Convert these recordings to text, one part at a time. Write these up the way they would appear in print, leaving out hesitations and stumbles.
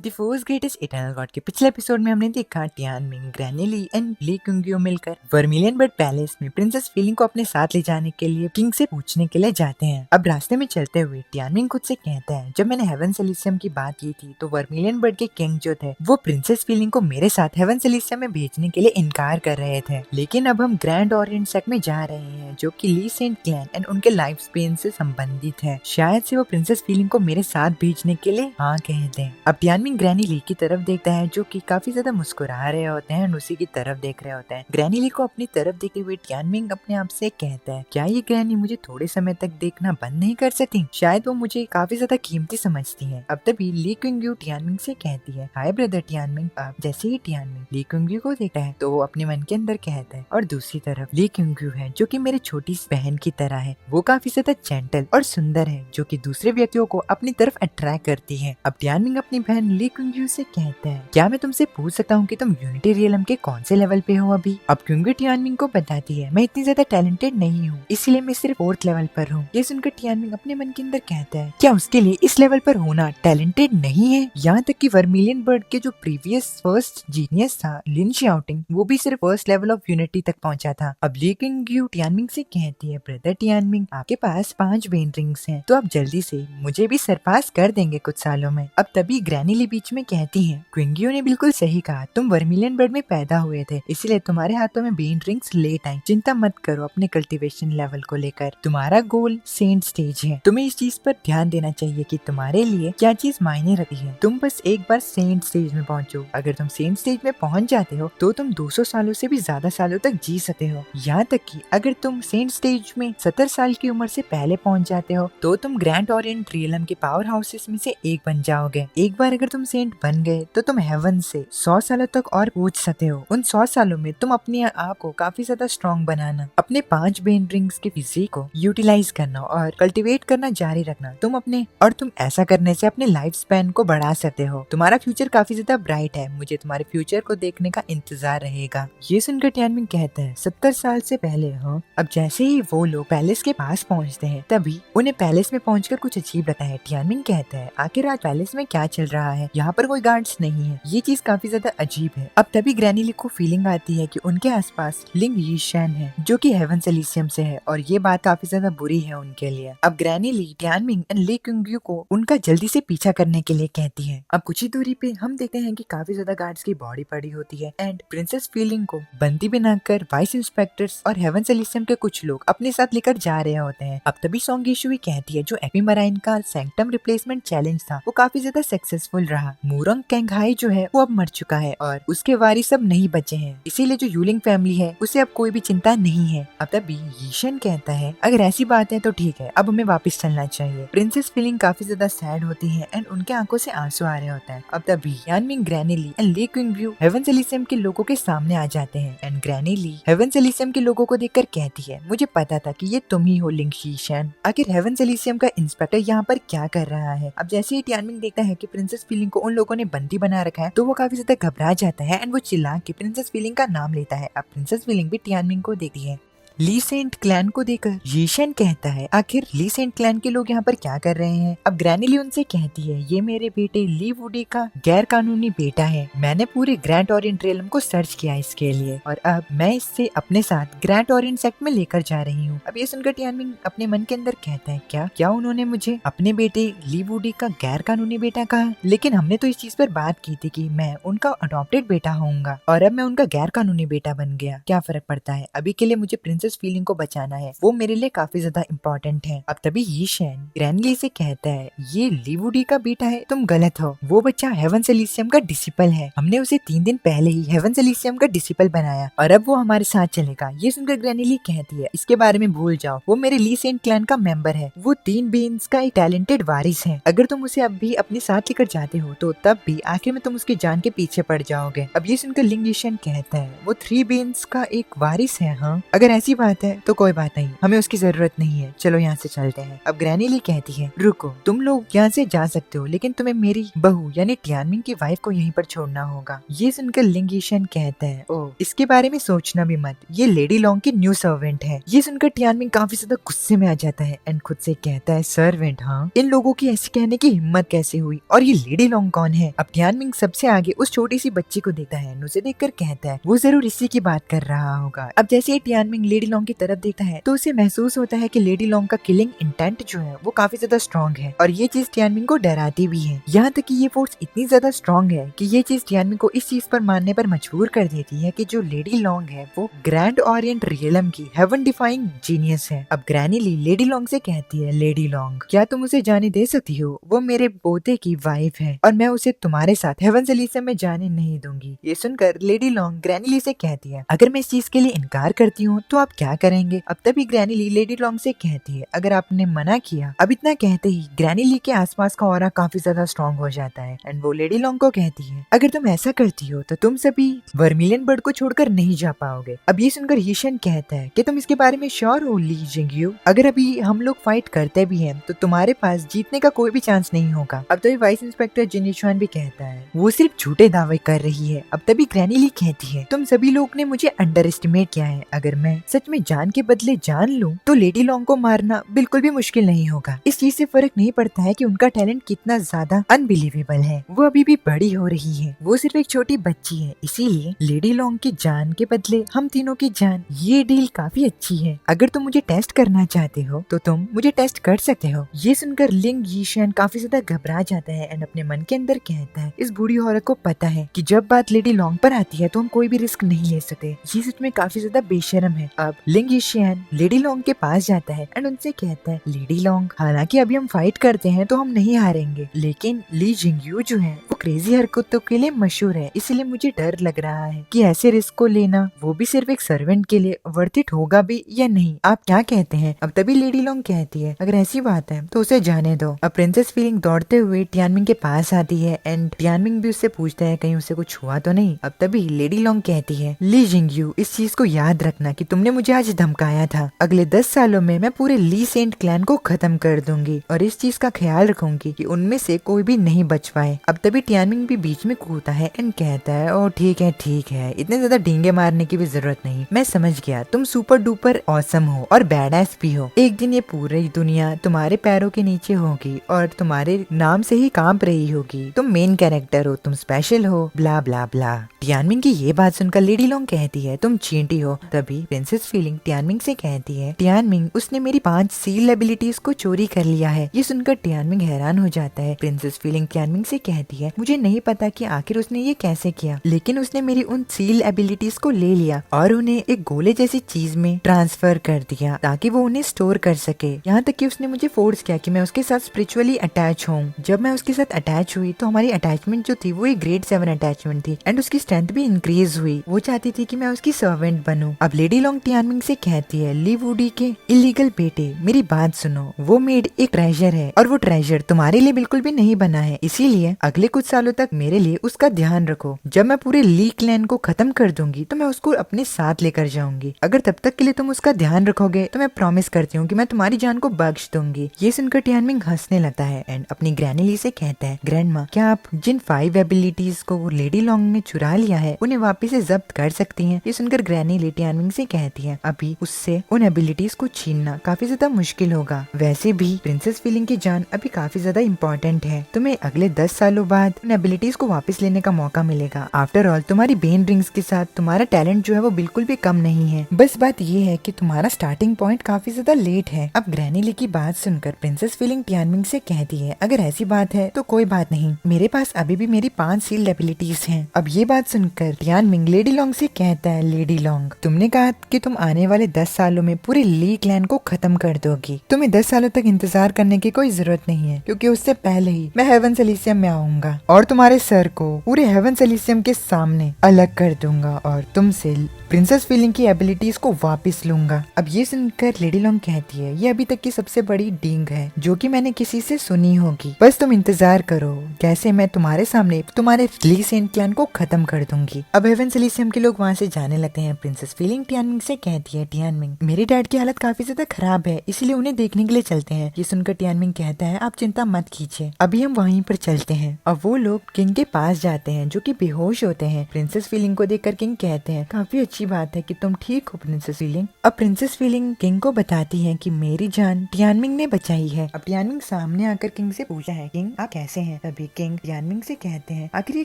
The force greatest eternal God के पिछले episode में हमने देखा Tianming, granny Li and Li कुंगियो मिलकर वर्मिलियन बर्ड पैलेस में प्रिंसेस फीलिंग को अपने साथ ले जाने के लिए किंग से पूछने के लिए जाते हैं। अब रास्ते में चलते हुए टियानमिंग खुद से कहता है, जब मैंने हेवन एलिसियम की बात की थी तो वर्मिलियन बर्ड के किंग जो थे वो प्रिंसेस फीलिंग को मेरे साथ हेवन एलिसियम में भेजने के लिए इनकार कर रहे थे। लेकिन अब हम ग्रैंड ओरिएंट सेक्ट में जा रहे हैं जो कि ली सेंट क्लैन एंड उनके लाइफ स्पेन से संबंधित है। शायद से वो प्रिंसेस फीलिंग को मेरे साथ भेजने के लिए हाँ कह दें। अब टियानमिंग ग्रैनी ली की तरफ देखता है जो कि काफी ज्यादा मुस्कुरा रहे होते हैं और उसी की तरफ देख रहे होते हैं। ग्रैनी ली को अपनी तरफ देखते हुए टियानमिंग अपने आप से कहता है, क्या ये ग्रैनी मुझे थोड़े समय तक देखना बंद नहीं कर सकती? शायद वो मुझे काफी ज्यादा कीमती समझती है। अब तभी ली कुंगियो टियानमिंग से कहती है, हाय ब्रदर टियानमिंग। अब जैसे ही टियानमिंग ली कुंगियो को देखता है तो वो अपने मन के अंदर कहता है, और दूसरी तरफ ली कुंगियो है जो कि मेरी छोटी बहन की तरह है। वो काफी ज्यादा जेंटल और सुंदर है जो कि दूसरे व्यक्तियों को अपनी तरफ अट्रैक्ट करती है। अब टियानमिंग अपनी बहन ली कुंगियो से कहता है, क्या मैं तुमसे पूछ सकता हूँ कि तुम यूनिटी रियलम के कौन से लेवल पे हो अभी? अब कुंगियो टियानमिंग को बताती है, मैं इतनी ज्यादा टैलेंटेड नहीं हूँ, इसलिए मैं सिर्फ 4th लेवल पर हूँ। ये सुनकर टियानमिंग अपने मन के अंदर कहता है, क्या उसके लिए इस लेवल पर होना टैलेंटेड नहीं है? यहाँ तक कि वर्मिलियन बर्ड के जो प्रीवियस फर्स्ट जीनियस था लिन शाओटिंग, वो भी सिर्फ 1st लेवल ऑफ यूनिटी तक पहुंचा था। अब ली कुंगियो टियानमिंग से कहती है, ब्रदर टियानमिंग आपके पास 5 वेन रिंग्स हैं, तो आप जल्दी से मुझे भी सरपास कर देंगे कुछ सालों में। अब तभी ग्रैनी ली बीच में कहती है, कुंगियो ने बिल्कुल सही कहा, तुम वर्मिलियन बर्ड में पैदा हुए थे इसलिए तुम्हारे हाथों में वेन रिंग्स लेट आई। चिंता मत करो अपने कल्टीवेशन लेवल को लेकर, तुम्हारा गोल सेंट स्टेज है। तुम्हें इस चीज पर ध्यान देना चाहिए कि तुम्हारे लिए क्या चीज मायने रखती है। तुम बस एक बार सेंट स्टेज में पहुंचो, अगर तुम सेंट स्टेज में पहुंच जाते हो तो तुम 200 सालों से भी ज्यादा सालों तक जी सकते हो। यहाँ तक कि अगर तुम सेंट स्टेज में 70 साल की उम्र से पहले पहुंच जाते हो तो तुम ग्रैंड ओरिएंट रियलम के पावर हाउसेस में से एक बन जाओगे। एक बार अगर तुम सेंट बन गए तो तुम हेवन से 100 सालों तक और पूछ सकते हो। उन 100 सालों में तुम अपने आप को काफी ज्यादा स्ट्रॉन्ग बनाना, अपने 5 वेन रिंग्स के फिजिक को यूटिलाइज करना और कल्टीवेट करना जारी रखना। तुम ऐसा करने से अपने लाइफ स्पैन को बढ़ा सकते हो। तुम्हारा फ्यूचर काफी ज्यादा ब्राइट है, मुझे तुम्हारे फ्यूचर को देखने का इंतजार रहेगा। ये सुनकर टियानमिंग कहता है, 70 साल से पहले? हाँ। अब जैसे ही वो लोग पैलेस के पास पहुंचते हैं तभी उन्हें पैलेस में पहुंचकर कुछ अजीब लगता है। टियानमिंग कहता है, आखिर आज पैलेस में क्या चल रहा है? यहाँ पर कोई गार्ड्स नहीं है, ये चीज काफी ज्यादा अजीब है। अब तभी ग्रैनी ली को फीलिंग आती है कि उनके आसपास लिंग यीशेन है जो कि हेवन एलिसियम से है और ये बात काफी ज्यादा बुरी है उनके लिए। अब granny Lee Tianming and Li कुंगियो को उनका जल्दी से पीछा करने के लिए कहती है। अब कुछ ही दूरी पे हम देखते हैं कि काफी ज्यादा गार्ड्स की बॉडी पड़ी होती है एंड प्रिंसेस फीलिंग को बंदी बनाकर वाइस इंस्पेक्टर्स और हेवन एलिसियम के कुछ लोग अपने साथ लेकर जा रहे होते हैं। अब तभी सॉन्ग यीशुई कहती है, जो एपिमराइन का सैंक्टम रिप्लेसमेंट चैलेंज था वो काफी ज्यादा सक्सेसफुल रहा। मूरंग कैंगहाई जो है वो अब मर चुका है और उसके वारिस अब नहीं बचे हैं, इसीलिए जो यूलिंग फैमिली है उसे अब कोई भी चिंता नहीं है। अब तभी यीशन कहता है, अगर ऐसी बात है तो ठीक है, अब हमें वापस चलना चाहिए। प्रिंसेस फीलिंग काफी ज्यादा सैड होती है एंड उनके आंखों से आंसू आ रहे होते हैं। अब तभी Tianming, granny Li and Li Kungyo Heaven Elysium के लोगों के सामने आ जाते हैं and granny Li Heaven Elysium के लोगों को देखकर कहती है, मुझे पता था कि ये तुम ही हो लिंग यीशन। आखिर हेवन एलिसियम का इंस्पेक्टर यहाँ पर क्या कर रहा है? अब जैसे ही टियानमिंग देखता है कि प्रिंसेस फीलिंग को उन लोगों ने बंदी बना रखा है तो वो काफी ज्यादा घबरा जाता है एंड वो चिल्ला के प्रिंसेस फीलिंग का नाम लेता है। अब प्रिंसेस फीलिंग भी टियानमिंग को देखती है। ली सेंट क्लैन को देखकर यीशन कहता है, आखिर ली सेंट क्लैन के लोग यहाँ पर क्या कर रहे हैं? अब ग्रैनी ली उनसे कहती है, ये मेरे बेटे ली वुडी का गैर कानूनी बेटा है। मैंने पूरे ग्रैंड ओरिएंट रियलम को सर्च किया इसके लिए और अब मैं इससे अपने साथ ग्रैंड ओरिएंट सेक्ट में लेकर जा रही हूँ। अब ये सुनकर टियानमिंग अपने मन के अंदर कहता है, क्या उन्होंने मुझे अपने बेटे ली वुडी का गैर कानूनी बेटा कहा? लेकिन हमने तो इस चीज पर बात की थी कि मैं उनका अडॉप्टेड बेटा होऊंगा और अब मैं उनका गैर कानूनी बेटा बन गया, क्या फर्क पड़ता है? अभी के लिए मुझे प्रिंसेस फीलिंग को बचाना है, वो मेरे लिए काफी ज्यादा इम्पोर्टेंट है। अब तभी यीशन ग्रैनी ली से कहता है, ये ली वुडी का बेटा है, तुम गलत हो। वो बच्चा हेवन एलिसियम का डिसिपल है, हमने उसे 3 दिन पहले ही हेवन एलिसियम का डिसिपल बनाया और अब वो हमारे साथ चलेगा। ये सुनकर ग्रैनी ली कहती है, इसके बारे में भूल जाओ, वो मेरे ली सेंट क्लैन का मेंबर है, वो 3 बीन्स का एक टैलेंटेड वारिस है। अगर तुम उसे अब भी अपने साथ लेकर जाते हो तो तब भी आखिर में तुम उसकी जान के पीछे पड़ जाओगे। अब ये सुनकर लिंग यीशन कहता है, वो 3 बीन्स का एक वारिस है? हाँ, अगर ऐसी ऐसी बात है तो कोई बात नहीं, हमें उसकी जरूरत नहीं है, चलो यहाँ से चलते हैं। अब ग्रैनी ली कहती है रुको, तुम लोग यहाँ से जा सकते हो लेकिन तुम्हें मेरी बहू यानी टियानमिंग की वाइफ को यहीं पर छोड़ना होगा। ये सुनकर लिंग यीशेन कहता है ओ इसके बारे में सोचना भी मत, ये लेडी लॉन्ग की न्यू सर्वेंट है। ये सुनकर टियानमिंग काफी ज्यादा गुस्से में आ जाता है एंड खुद से कहता है सर्वेंट, हाँ इन लोगों की ऐसे कहने की हिम्मत कैसे हुई, और ये लेडी लॉन्ग कौन है। अब टियानमिंग सबसे आगे उस छोटी सी बच्ची को देखता है, उसे देखकर कहता है वो जरूर इसी की बात कर रहा होगा। अब जैसे ही टियानमिंग लेडी लॉन्ग की तरफ देखता है तो उसे महसूस होता है कि लेडी लॉन्ग का किलिंग इंटेंट जो है वो काफी ज्यादा स्ट्रॉन्ग है, और ये चीज टियानमिंग को डराती भी है। यहाँ तक कि ये फोर्स इतनी ज्यादा स्ट्रॉन्ग है कि ये चीज टियानमिंग को इस चीज पर मानने पर मजबूर कर देती है कि जो लेडी लॉन्ग है वो ग्रैंड ओरिएंट रियलम की हेवन डिफाइंग जीनियस है। अब ग्रैनी ली लेडी लॉन्ग से कहती है लेडी लॉन्ग क्या तुम उसे जाने दे सकती हो, वो मेरे पोते की वाइफ है और मैं उसे तुम्हारे साथ हेवन एलिसियम में जाने नहीं दूंगी। ये सुनकर लेडी लॉन्ग ग्रैनी ली से कहती है अगर मैं इस चीज के लिए इनकार करती हूँ तो आप क्या करेंगे। अब तभी ग्रैनी ली लेडी लॉन्ग से कहती है अगर आपने मना किया। अब इतना कहते ही ग्रैनी ली के आसपास का ऑरा काफी ज्यादा स्ट्रॉन्ग हो जाता है एंड वो लेडी लॉन्ग को कहती है अगर तुम ऐसा करती हो तो तुम सभी वर्मिलियन बर्ड को छोड़कर नहीं जा पाओगे। अब ये सुनकर यीशेन कहता है कि तुम इसके बारे में श्योर हो ली जिंगयू, अगर अभी हम लोग फाइट करते भी हैं तो तुम्हारे पास जीतने का कोई भी चांस नहीं होगा। अब तभी वाइस इंस्पेक्टर जिन युचुआन भी कहता है वो सिर्फ झूठे दावे कर रही है। अब तभी ग्रैनी ली कहती है तुम सभी लोग ने मुझे अंडर एस्टिमेट किया है, अगर मैं सच में जान के बदले जान लूं तो लेडी लॉन्ग को मारना बिल्कुल भी मुश्किल नहीं होगा। इस चीज से फर्क नहीं पड़ता है कि उनका टैलेंट कितना ज्यादा अनबिलीवेबल है, वो अभी भी बड़ी हो रही है, वो सिर्फ एक छोटी बच्ची है, इसीलिए लेडी लॉन्ग की जान के बदले हम तीनों की जान, ये डील काफी अच्छी है। अगर तुम मुझे टेस्ट करना चाहते हो तो तुम मुझे टेस्ट कर सकते हो। ये सुनकर लिंग यीशेन काफी ज्यादा घबरा जाता है एंड अपने मन के अंदर कहता है इस बूढ़ी औरत को पता है कि जब बात लेडी लॉन्ग पर आती है तो हम कोई भी रिस्क नहीं ले सकते, ये सच में काफी ज्यादा बेशर्म है। अब लिंग यीशेन लेडी लॉन्ग के पास जाता है एंड उनसे कहता है लेडी लॉन्ग हालांकि अभी हम फाइट करते हैं तो हम नहीं हारेंगे, लेकिन ली जिंगयू जो है वो क्रेजी हरकतों के लिए मशहूर है, इसलिए मुझे डर लग रहा है कि ऐसे रिस्क को लेना वो भी सिर्फ एक सर्वेंट के लिए वर्थ इट होगा भी या नहीं, आप क्या कहते हैं। अब तभी लेडी लॉन्ग कहती है अगर ऐसी बात है तो उसे जाने दो। अब प्रिंसेस फीलिंग दौड़ते हुए टियानमिंग के पास आती है एंड टियानमिंग भी उससे पूछता है कहीं उसे कुछ हुआ तो नहीं। अब तभी लेडी लॉन्ग कहती है ली जिंगयू इस चीज को याद रखना कि तुमने मुझे आज धमकाया था, अगले 10 सालों में मैं पूरे ली सेंट क्लैन को खत्म कर दूंगी और इस चीज का ख्याल रखूंगी कि उनमें से कोई भी नहीं बच पाए। अब तभी टियानमिंग भी बीच में कूदता है एंड कहता है ओ ठीक है, इतने ज्यादा डींगे मारने की भी जरूरत नहीं, मैं समझ गया तुम सुपर डुपर ऑसम हो और बैडएस भी हो, एक दिन ये पूरी दुनिया तुम्हारे पैरों के नीचे होगी और तुम्हारे नाम से ही कांप रही होगी, तुम मेन कैरेक्टर हो, तुम स्पेशल हो, ब्ला ब्ला ब्ला। टियानमिंग की ये बात सुनकर लेडी लॉन्ग कहती है तुम चींटी हो। तभी प्रिंसेस फीलिंग टियानमिंग से कहती है टियानमिंग उसने मेरी 5 सील एबिलिटीज को चोरी कर लिया है। ये सुनकर टियानमिंग हैरान हो जाता है। प्रिंसेस फीलिंग टियानमिंग से कहती है मुझे नहीं पता कि आखिर उसने ये कैसे किया, लेकिन उसने मेरी उन सील एबिलिटीज को ले लिया और उन्हें एक गोले जैसी चीज में ट्रांसफर कर दिया ताकि वो उन्हें स्टोर कर सके। यहाँ तक कि उसने मुझे फोर्स किया कि मैं उसके साथ स्पिरिचुअली अटैच हूँ। जब मैं उसके साथ अटैच हुई तो हमारी अटैचमेंट जो थी वो एक ग्रेड 7 अटैचमेंट थी एंड उसकी स्ट्रेंथ भी इंक्रीज हुई। वो चाहती थी कि मैं उसकी सर्वेंट बनूं। अब लेडी लॉन्ग टियानमिंग से कहती है ली वुडी के इलीगल बेटे मेरी बात सुनो, वो मेड एक ट्रेजर है और वो ट्रेजर तुम्हारे लिए बिल्कुल भी नहीं बना है, इसीलिए अगले कुछ सालों तक मेरे लिए उसका ध्यान रखो। जब मैं पूरे ली क्लैन को खत्म कर दूंगी तो मैं उसको अपने साथ लेकर जाऊंगी। अगर तब तक के लिए तुम उसका ध्यान रखोगे तो मैं प्रॉमिस करती हूँ कि मैं तुम्हारी जान को बख्श दूंगी। ये सुनकर टियानमिंग हंसने लगता है एंड अपनी ग्रैनी ली से कहता है ग्रैंडमा क्या आप जिन 5 एबिलिटीज को लेडी लॉन्ग ने चुरा लिया है उन्हें वापस से जब्त कर सकती हैं। ये सुनकर ग्रैनी ली टियानमिंग से कहती है अभी उससे उन एबिलिटीज को छीनना काफी ज्यादा मुश्किल होगा, वैसे भी प्रिंसेस फीलिंग की जान अभी काफी ज्यादा इम्पोर्टेंट है, तुम्हें अगले 10 सालों बाद उन एबिलिटीज को वापस लेने का मौका मिलेगा। आफ्टर ऑल तुम्हारी बेन रिंग्स के साथ तुम्हारा टैलेंट जो है वो बिल्कुल भी कम नहीं है, बस बात ये है कि तुम्हारा स्टार्टिंग पॉइंट काफी ज्यादा लेट है। अब ग्रैनी ली की बात सुनकर प्रिंसेस फीलिंग टियानमिंग से कहती है अगर ऐसी बात है तो कोई बात नहीं, मेरे पास अभी भी मेरी 5 सील्ड एबिलिटीज हैं। अब ये बात सुनकर टियानमिंग लेडी लॉन्ग से कहता है लेडी लॉन्ग तुमने कहा कि तुम आने वाले 10 सालों में पूरे ली क्लैन को खत्म कर दोगी, तुम्हें 10 सालों तक इंतजार करने की कोई जरूरत नहीं है क्योंकि उससे पहले ही मैं हेवन एलिसियम में आऊंगा और तुम्हारे सर को पूरे हेवन एलिसियम के सामने अलग कर दूंगा और तुमसे प्रिंसेस फीलिंग की एबिलिटीज को वापस लूंगा। अब ये सुनकर लेडी लॉन्ग कहती है ये अभी तक की सबसे बड़ी डींग है जो कि मैंने किसी से सुनी होगी, बस तुम इंतजार करो कैसे मैं तुम्हारे सामने तुम्हारे ली सेंट क्लैन को खत्म कर दूंगी। अब हेवन एलिसियम के लोग वहाँ से जाने लगते हैं। प्रिंसेस फीलिंग टियानमिंग से कहती है टियानमिंग, मेरे डैड की हालत काफी ज्यादा खराब है, इसलिए उन्हें देखने के लिए चलते हैं। ये सुनकर टियानमिंग कहता है, आप चिंता मत कीजिए, अभी हम वहीं पर चलते हैं। अब वो लोग किंग के पास जाते हैं जो कि बेहोश होते हैं। प्रिंसेस फीलिंग को देखकर किंग कहते हैं, काफी अच्छी बात है कि तुम ठीक हो प्रिंसेस फीलिंग। अब प्रिंसेस फीलिंग किंग को बताती है कि मेरी जान टियानमिंग ने बचाई है। अब टियानमिंग सामने आकर किंग से पूछा है, किंग आप कैसे हैं? तभी किंग टियानमिंग से कहते हैं, आखिर ये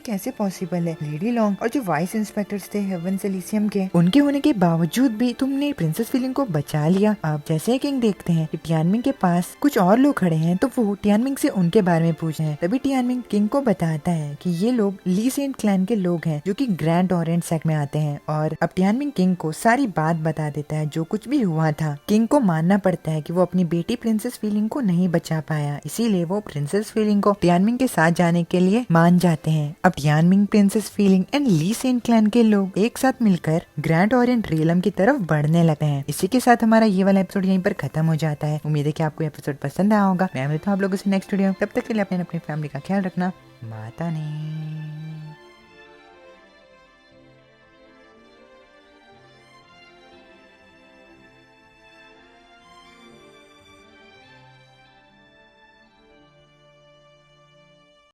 कैसे पॉसिबल है? लेडी लॉन्ग और जो वाइस इंस्पेक्टर्स थे हेवन एलिसियम के, उनके होने के बावजूद भी तुमने प्रिंसेस फीलिंग को बचा लिया। अब जैसे किंग देखते हैं कि टियानमिंग के पास कुछ और लोग खड़े हैं, तो वो टियानमिंग से उनके बारे में पूछ रहे हैं। तभी टियानमिंग किंग को बताता है कि ये लोग ली सेंट क्लैन के लोग हैं जो कि ग्रैंड ओरिएंट सेक्ट में आते हैं। और अब टियानमिंग किंग को सारी बात बता देता है जो कुछ भी हुआ था। किंग को मानना पड़ता है कि वो अपनी बेटी प्रिंसेस फीलिंग को नहीं बचा पाया, इसीलिए वो प्रिंसेस फीलिंग को टियानमिंग के साथ जाने के लिए मान जाते हैं। अब टियानमिंग, प्रिंसेस फीलिंग एंड ली सेंट क्लैन के लोग एक साथ मिलकर ग्रैंड ओरिएंट रियलम की तरफ बढ़ने लगते हैं। इसी के साथ हमारा ये वाला एपिसोड यहीं पर खत्म हो जाता है। उम्मीद है कि आपको एपिसोड पसंद आया होगा। मैं मिलता हूँ आप लोगों से नेक्स्ट वीडियो। तब तक के लिए अपने फैमिली का ख्याल रखना। माता ने